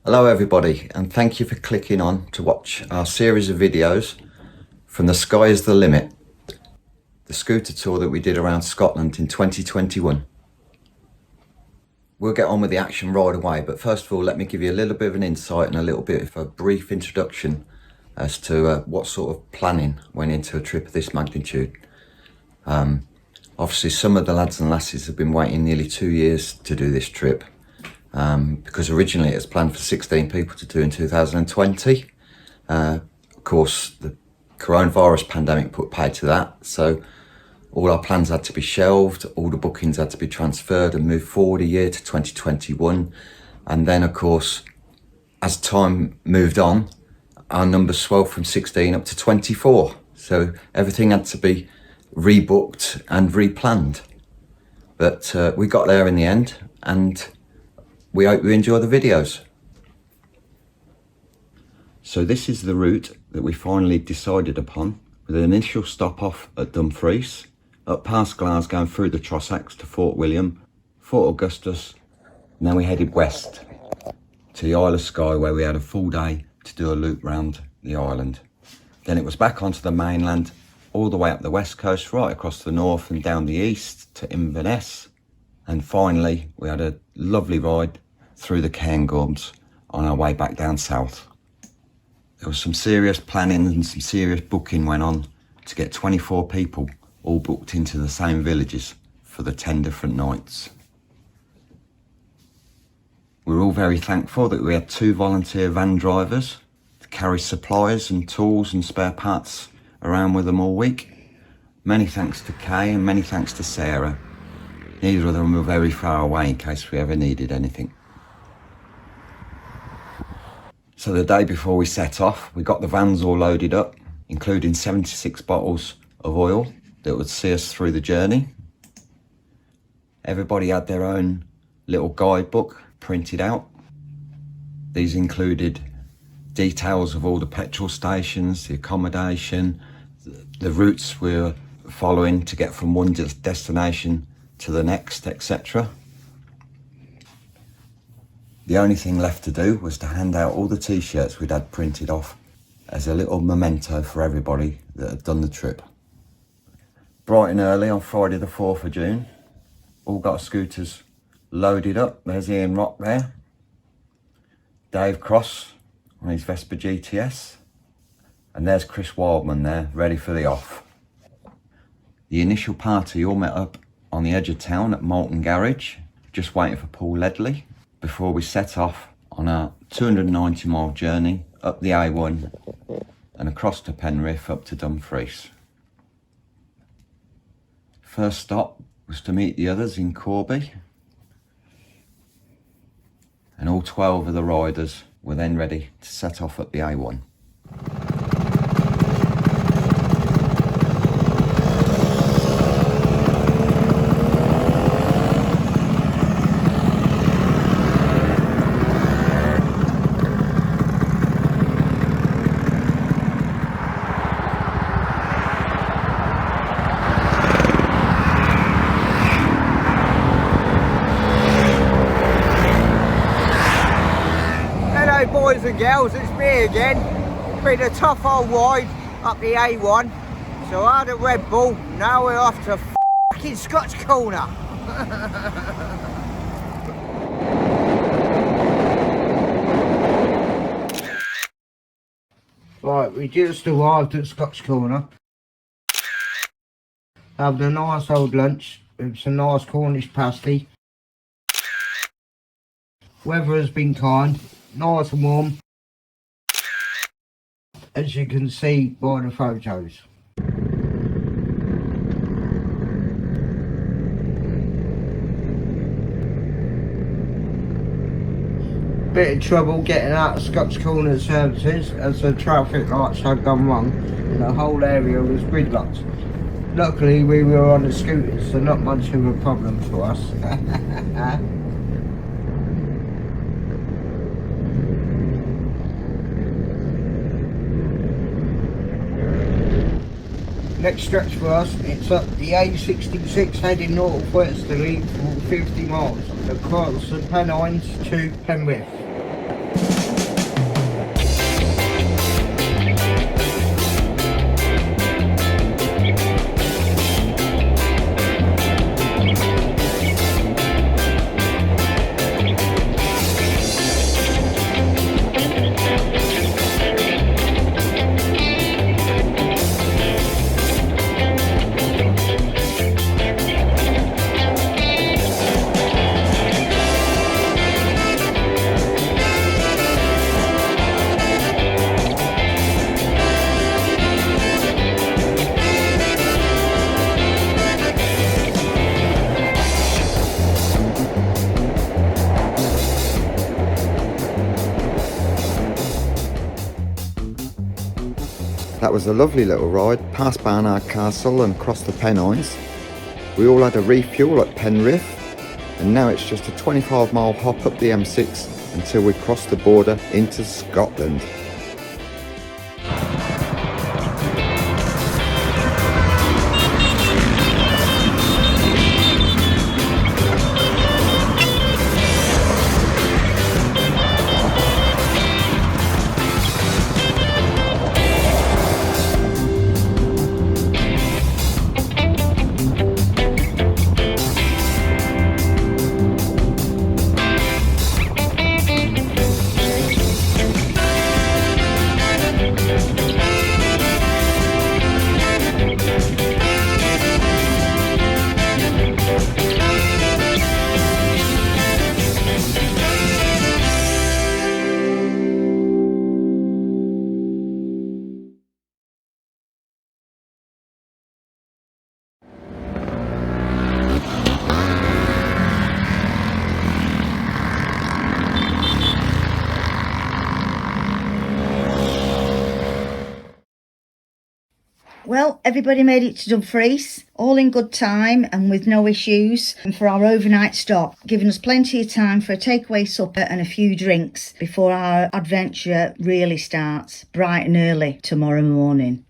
Hello everybody, and thank you for clicking on to watch our series of videos from The Sky is the Limit, the scooter tour that we did around Scotland in 2021. We'll get on with the action right away, but first of all let me give you a little bit of an insight and a little bit of a brief introduction as to what sort of planning went into a trip of this magnitude. Obviously some of the lads and lasses have been waiting nearly 2 years to do this trip, because originally it was planned for 16 people to do in 2020. Of course the coronavirus pandemic put paid to that, so all our plans had to be shelved, all the bookings had to be transferred and moved forward a year to 2021. And then of course, as time moved on, our numbers swelled from 16 up to 24. So everything had to be rebooked and replanned. But we got there in the end, and we hope you enjoy the videos. So this is the route that we finally decided upon, with an initial stop off at Dumfries, up past Glasgow and through the Trossachs to Fort William, Fort Augustus, and then we headed west to the Isle of Skye, where we had a full day to do a loop round the island. Then it was back onto the mainland, all the way up the west coast, right across the north and down the east to Inverness, and finally we had a lovely ride through the Cairngorms on our way back down south. There was some serious planning and some serious booking went on to get 24 people all booked into the same villages for the 10 different nights. We're all very thankful that we had 2 volunteer van drivers to carry supplies and tools and spare parts around with them all week. Many thanks to Kay and many thanks to Sarah. Neither of them were very far away in case we ever needed anything. So the day before we set off, we got the vans all loaded up, including 76 bottles of oil that would see us through the journey. Everybody had their own little guidebook printed out. These included details of all the petrol stations, the accommodation, the routes we were following to get from one destination to the next, etc. The only thing left to do was to hand out all the t-shirts we'd had printed off as a little memento for everybody that had done the trip. Bright and early on Friday the 4th of June, all got scooters loaded up. There's Ian Rock there, Dave Cross on his Vespa GTS, and there's Chris Wildman there, ready for the off. The initial party all met up on the edge of town at Malton Garage, just waiting for Paul Ledley, before we set off on our 290-mile journey up the A1 and across to Penrith up to Dumfries. First stop was to meet the others in Corby, and all 12 of the riders were then ready to set off up the A1. Boys and girls, it's me again. Been a tough old ride up the A1, so I had a Red Bull. Now we're off to fucking Scotch Corner. Right, we just arrived at Scotch Corner. Having a nice old lunch with some nice Cornish pasty. Weather has been kind. Nice and warm, as you can see by the photos. Bit of trouble getting out of Scotch Corner services as the traffic lights had gone wrong and the whole area was gridlocked. Luckily we were on the scooters, so not much of a problem for us. Next stretch for us, it's up the A66 heading northwesterly for 50 miles across the Pennines to Penrith. That was a lovely little ride past Barnard Castle and across the Pennines. We all had a refuel at Penrith, and now it's just a 25-mile hop up the M6 until we cross the border into Scotland. Well, everybody made it to Dumfries, all in good time and with no issues, and for our overnight stop, giving us plenty of time for a takeaway supper and a few drinks before our adventure really starts, bright and early tomorrow morning.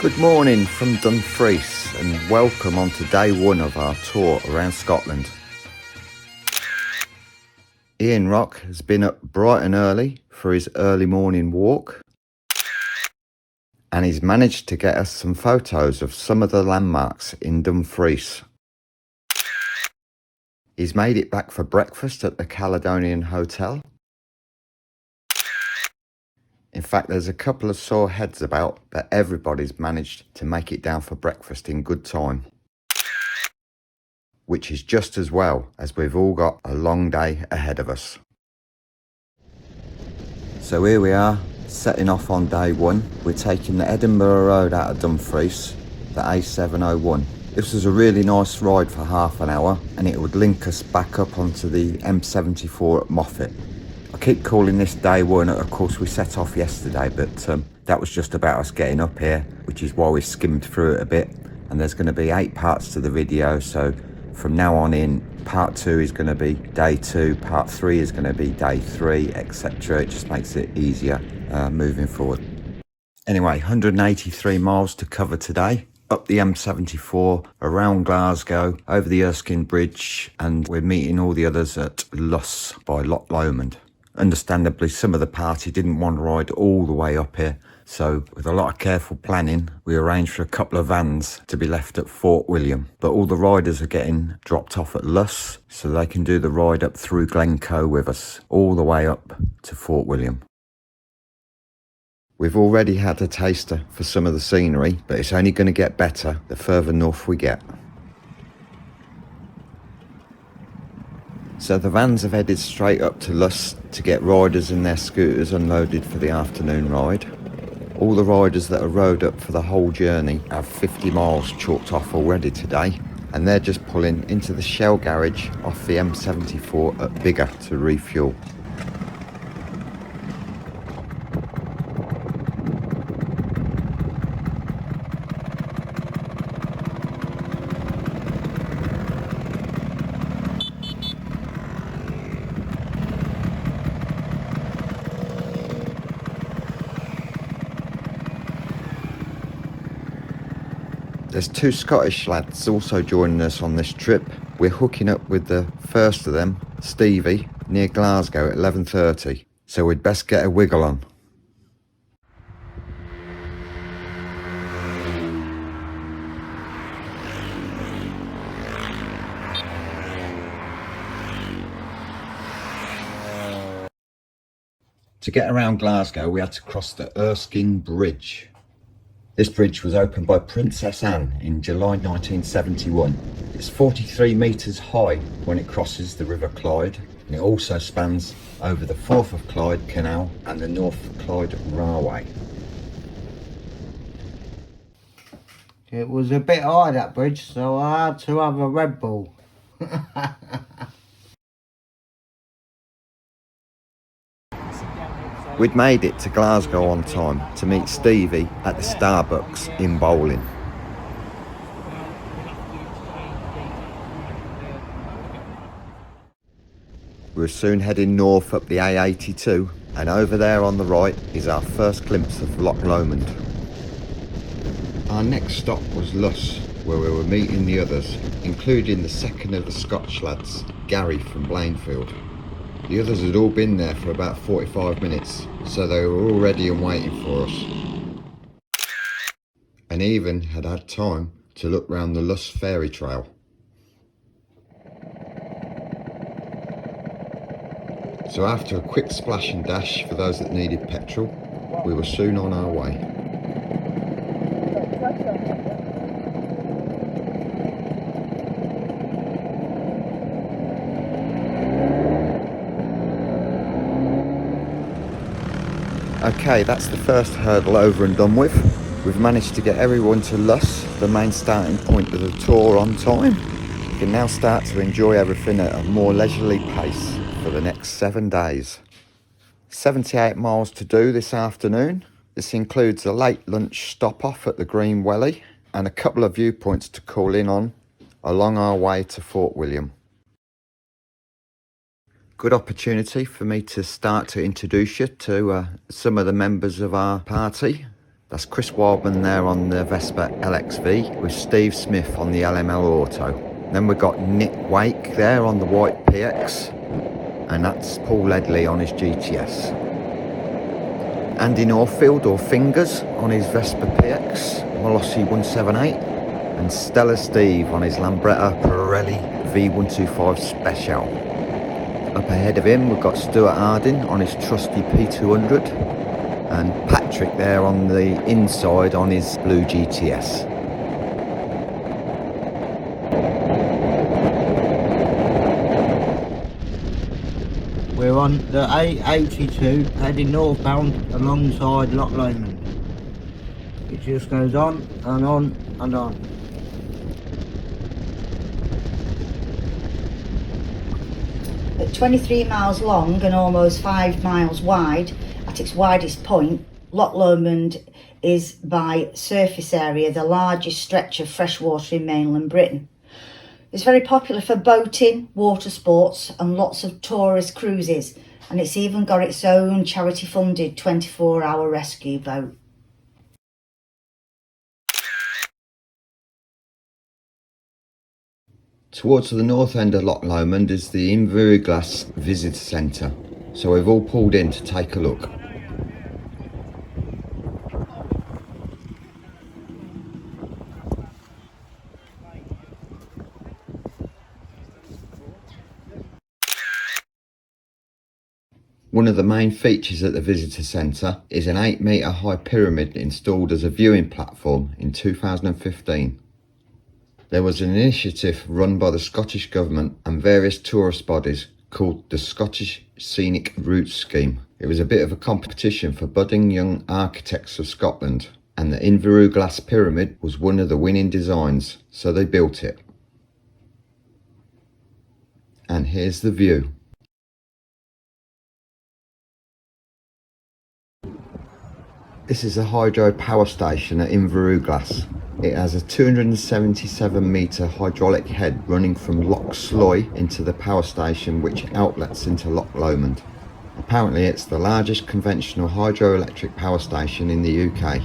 Good morning from Dumfries and welcome on to day one of our tour around Scotland. Ian Rock has been up bright and early for his early morning walk, and he's managed to get us some photos of some of the landmarks in Dumfries. He's made it back for breakfast at the Caledonian Hotel. In fact, there's a couple of sore heads about, but everybody's managed to make it down for breakfast in good time, which is just as well, as we've all got a long day ahead of us. So here we are, setting off on day one. We're taking the Edinburgh Road out of Dumfries, the A701. This was a really nice ride for half an hour, and it would link us back up onto the M74 at Moffat. I keep calling this day one. Of course, we set off yesterday, but that was just about us getting up here, which is why we skimmed through it a bit. And there's going to be 8 parts to the video, so from now on in, part 2 is going to be day 2, part 3 is going to be day 3, etc. It just makes it easier moving forward. Anyway, 183 miles to cover today. Up the M74, around Glasgow, over the Erskine Bridge, and we're meeting all the others at Luss by Loch Lomond. Understandably, some of the party didn't want to ride all the way up here, so with a lot of careful planning, we arranged for a couple of vans to be left at Fort William. But all the riders are getting dropped off at Luss, so they can do the ride up through Glencoe with us, all the way up to Fort William. We've already had a taster for some of the scenery, but it's only going to get better the further north we get. So the vans have headed straight up to Luss to get riders and their scooters unloaded for the afternoon ride. All the riders that are rode up for the whole journey have 50 miles chalked off already today, and they're just pulling into the Shell garage off the M74 at Bigger to refuel. There's two Scottish lads also joining us on this trip. We're hooking up with the first of them, Stevie, near Glasgow at 11:30, so we'd best get a wiggle on. To get around Glasgow, we had to cross the Erskine Bridge. This bridge was opened by Princess Anne in July 1971. It's 43 metres high when it crosses the River Clyde, and it also spans over the Forth of Clyde Canal and the North Clyde Railway. It was a bit high, that bridge, so I had to have a Red Bull. We'd made it to Glasgow on time to meet Stevie at the Starbucks in Bowling. We were soon heading north up the A82, and over there on the right is our first glimpse of Loch Lomond. Our next stop was Luss, where we were meeting the others, including the second of the Scotch lads, Gary from Blainfield. The others had all been there for about 45 minutes, so they were all ready and waiting for us. And even had had time to look round the Luss Ferry Trail. So after a quick splash and dash for those that needed petrol, we were soon on our way. Okay, that's the first hurdle over and done with. We've managed to get everyone to Luss, the main starting point of the tour, on time. You can now start to enjoy everything at a more leisurely pace for the next 7 days. 78 miles to do this afternoon. This includes a late lunch stop off at the Green Welly and a couple of viewpoints to call in on along our way to Fort William. Good opportunity for me to start to introduce you to some of the members of our party. That's Chris Wildman there on the Vespa LXV with Steve Smith on the LML Auto. Then we've got Nick Wake there on the white PX, and that's Paul Ledley on his GTS. Andy Norfield, or Fingers, on his Vespa PX, Molossi 178, and Stella Steve on his Lambretta Pirelli V125 Special. Up ahead of him, we've got Stuart Harding on his trusty P200, and Patrick there on the inside on his blue GTS. We're on the A82 heading northbound alongside Loch Lomond. It just goes on and on and on. At 23 miles long and almost 5 miles wide, at its widest point, Loch Lomond is by surface area the largest stretch of freshwater in mainland Britain. It's very popular for boating, water sports and lots of tourist cruises, and it's even got its own charity funded 24-hour rescue boat. Towards the north end of Loch Lomond is the Inverness Visitor Centre, so we've all pulled in to take a look. One of the main features at the Visitor Centre is an 8-metre high pyramid installed as a viewing platform in 2015. There was an initiative run by the Scottish Government and various tourist bodies called the Scottish Scenic Routes Scheme. It was a bit of a competition for budding young architects of Scotland, and the Inverurie Glass Pyramid was one of the winning designs, so they built it. And here's the view. This is a hydro power station at Inverurie Glass. It has a 277 metre hydraulic head running from Loch Lomond into the power station, which outlets into Loch Lomond. Apparently it's the largest conventional hydroelectric power station in the UK.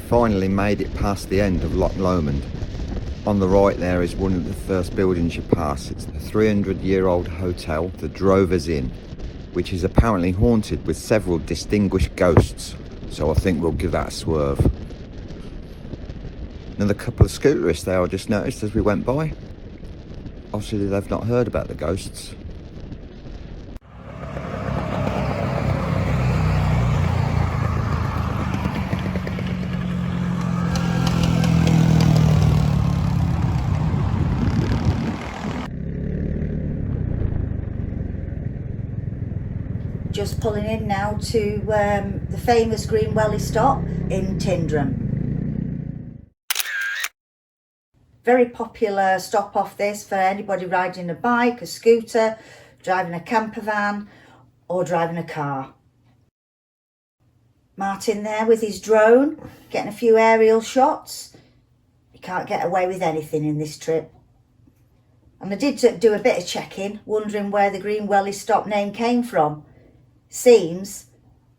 Finally made it past the end of Loch Lomond. On the right there is one of the first buildings you pass. It's the 300-year-old hotel, the Drovers Inn, which is apparently haunted with several distinguished ghosts, so I think we'll give that a swerve. Another couple of scooterists there I just noticed as we went by. Obviously they've not heard about the ghosts. Just pulling in now to the famous Green Welly stop in Tyndrum. Very popular stop off this for anybody riding a bike, a scooter, driving a camper van or driving a car. Martin there with his drone, getting a few aerial shots. You can't get away with anything in this trip. And I did do a bit of checking, wondering where the Green Welly stop name came from. Seems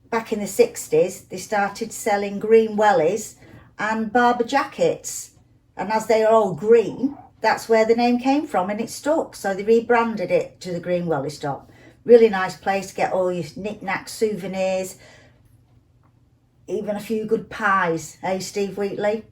back in the 60s they started selling green wellies and Barber jackets, and as they are all green, that's where the name came from, and it stuck, so they rebranded it to the Green Welly stop. Really nice place to get all your knick-knack souvenirs, even a few good pies, eh Steve Wheatley?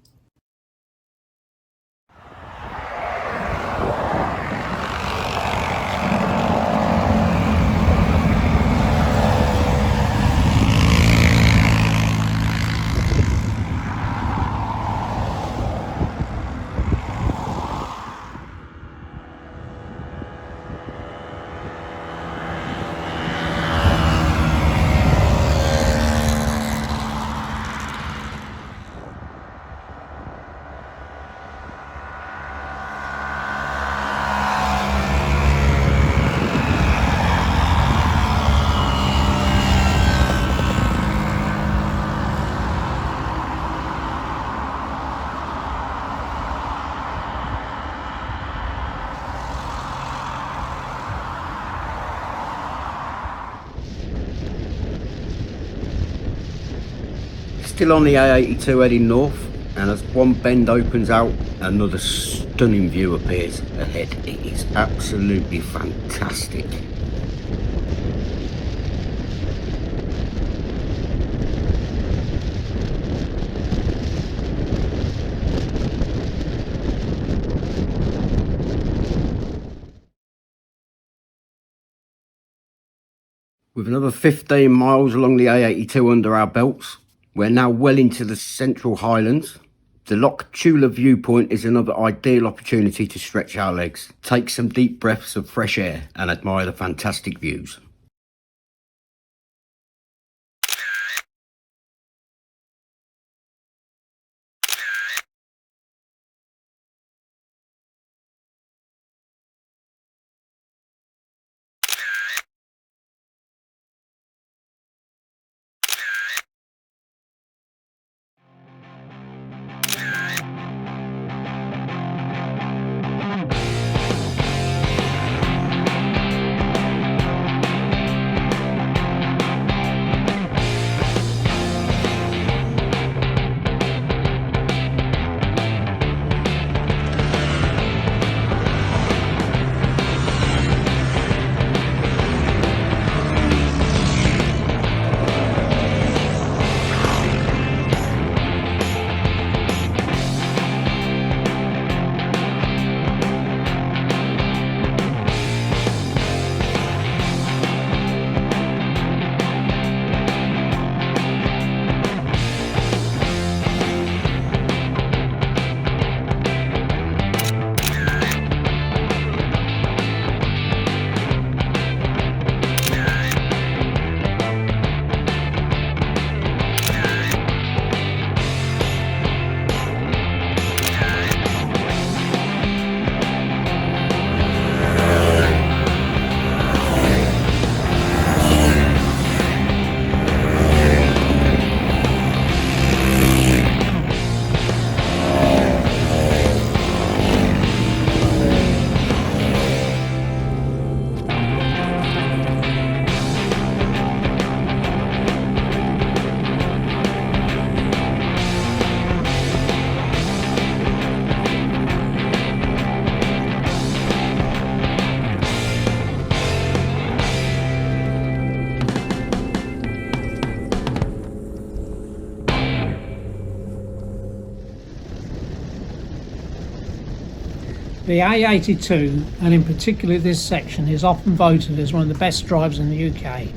Still on the A82 heading north, and as one bend opens out, another stunning view appears ahead. It is absolutely fantastic. With another 15 miles along the A82 under our belts, we're now well into the Central Highlands. The Loch Lomond viewpoint is another ideal opportunity to stretch our legs, take some deep breaths of fresh air and admire the fantastic views. The A82, and in particular this section, is often voted as one of the best drives in the UK,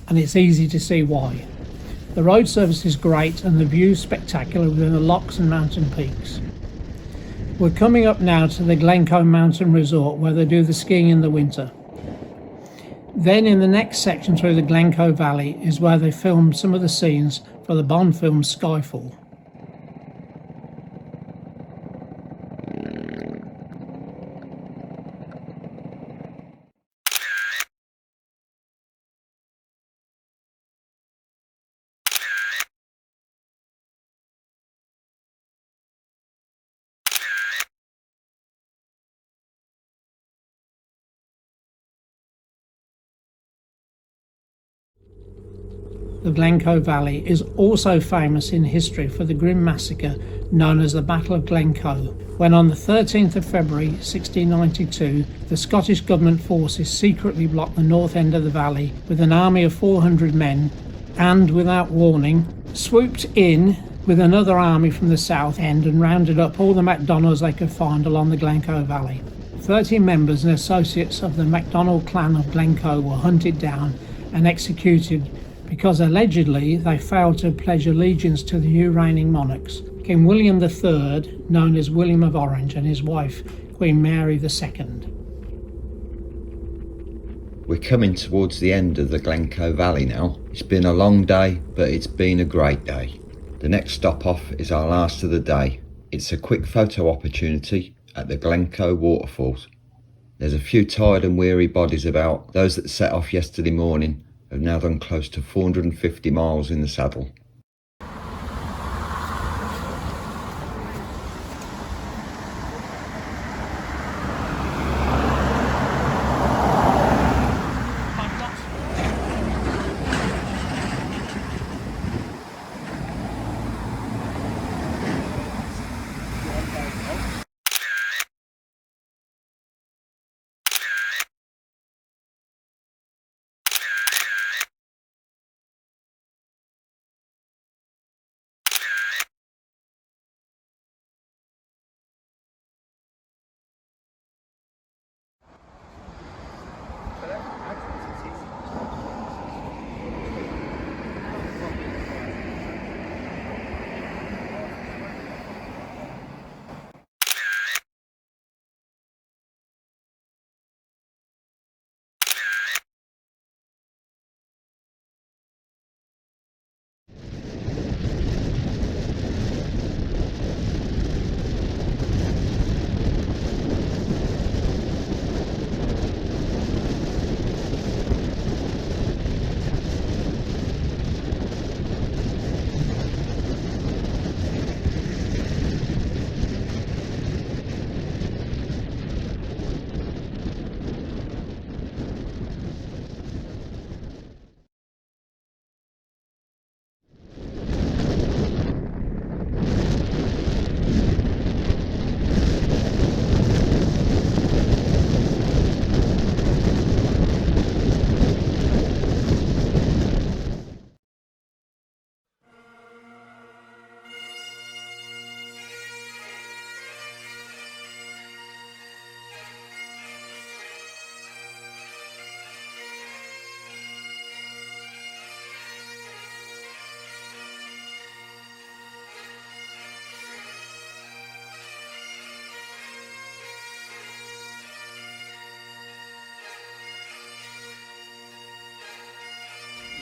and it's easy to see why. The road surface is great and the view spectacular within the lochs and mountain peaks. We're coming up now to the Glencoe mountain resort where they do the skiing in the winter. Then in the next section through the Glencoe Valley is where they filmed some of the scenes for the Bond film Skyfall. The Glencoe Valley is also famous in history for the grim massacre known as the Battle of Glencoe, when on the 13th of February 1692 the Scottish government forces secretly blocked the north end of the valley with an army of 400 men and, without warning, swooped in with another army from the south end and rounded up all the MacDonalds they could find along the Glencoe Valley. 30 members and associates of the MacDonald clan of Glencoe were hunted down and executed because allegedly they failed to pledge allegiance to the new reigning monarchs, King William III, known as William of Orange, and his wife, Queen Mary II. We're coming towards the end of the Glencoe Valley now. It's been a long day, but it's been a great day. The next stop off is our last of the day. It's a quick photo opportunity at the Glencoe waterfalls. There's a few tired and weary bodies about. Those that set off yesterday morning have now done close to 450 miles in the saddle.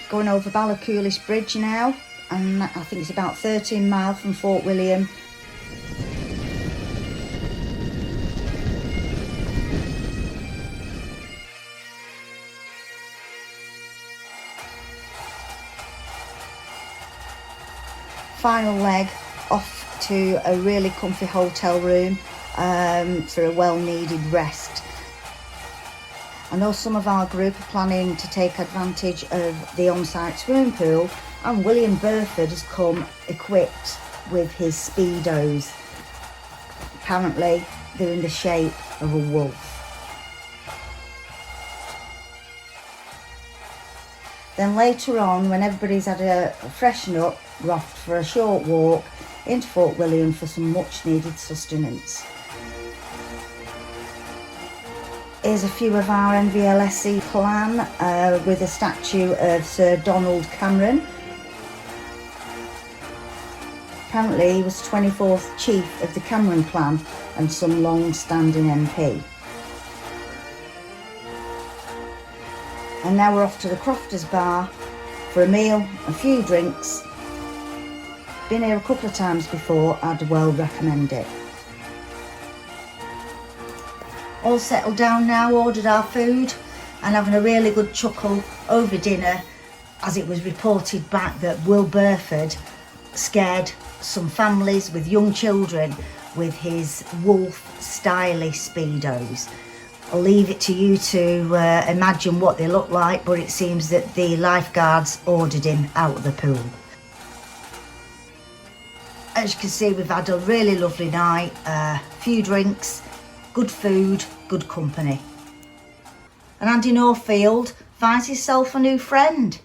Going over Ballacoolis Bridge now, and I think it's about 13 miles from Fort William. Final leg off to a really comfy hotel room for a well-needed rest. I know some of our group are planning to take advantage of the on-site swimming pool, and William Burford has come equipped with his Speedos. Apparently they're in the shape of a wolf. Then later on, when everybody's had a freshen up, we're off for a short walk into Fort William for some much needed sustenance. Here's a few of our NVLSC plan with a statue of Sir Donald Cameron. Apparently he was 24th chief of the Cameron clan and some long-standing MP. And now we're off to the Crofters Bar for a meal, a few drinks. Been here a couple of times before, I'd well recommend it. All settled down now, ordered our food and having a really good chuckle over dinner, as it was reported back that Will Burford scared some families with young children with his wolf styly speedos. I'll leave it to you to imagine what they look like, but it seems that the lifeguards ordered him out of the pool. As you can see, we've had a really lovely night, few drinks, good food, good company. And Andy Northfield finds himself a new friend.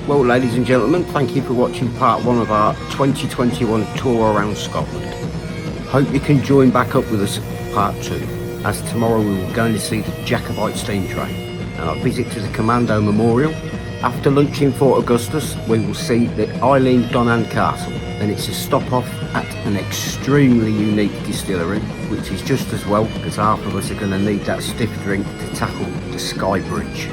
Well, ladies and gentlemen, thank you for watching part 1 of our 2021 tour around Scotland. Hope you can join back up with us for part 2, as tomorrow we will go to see the Jacobite steam train and our visit to the Commando Memorial. After lunch in Fort Augustus, we will see the Eileen Donnan Castle, and it's a stop off at an extremely unique distillery, which is just as well because half of us are going to need that stiff drink to tackle the Skye Bridge.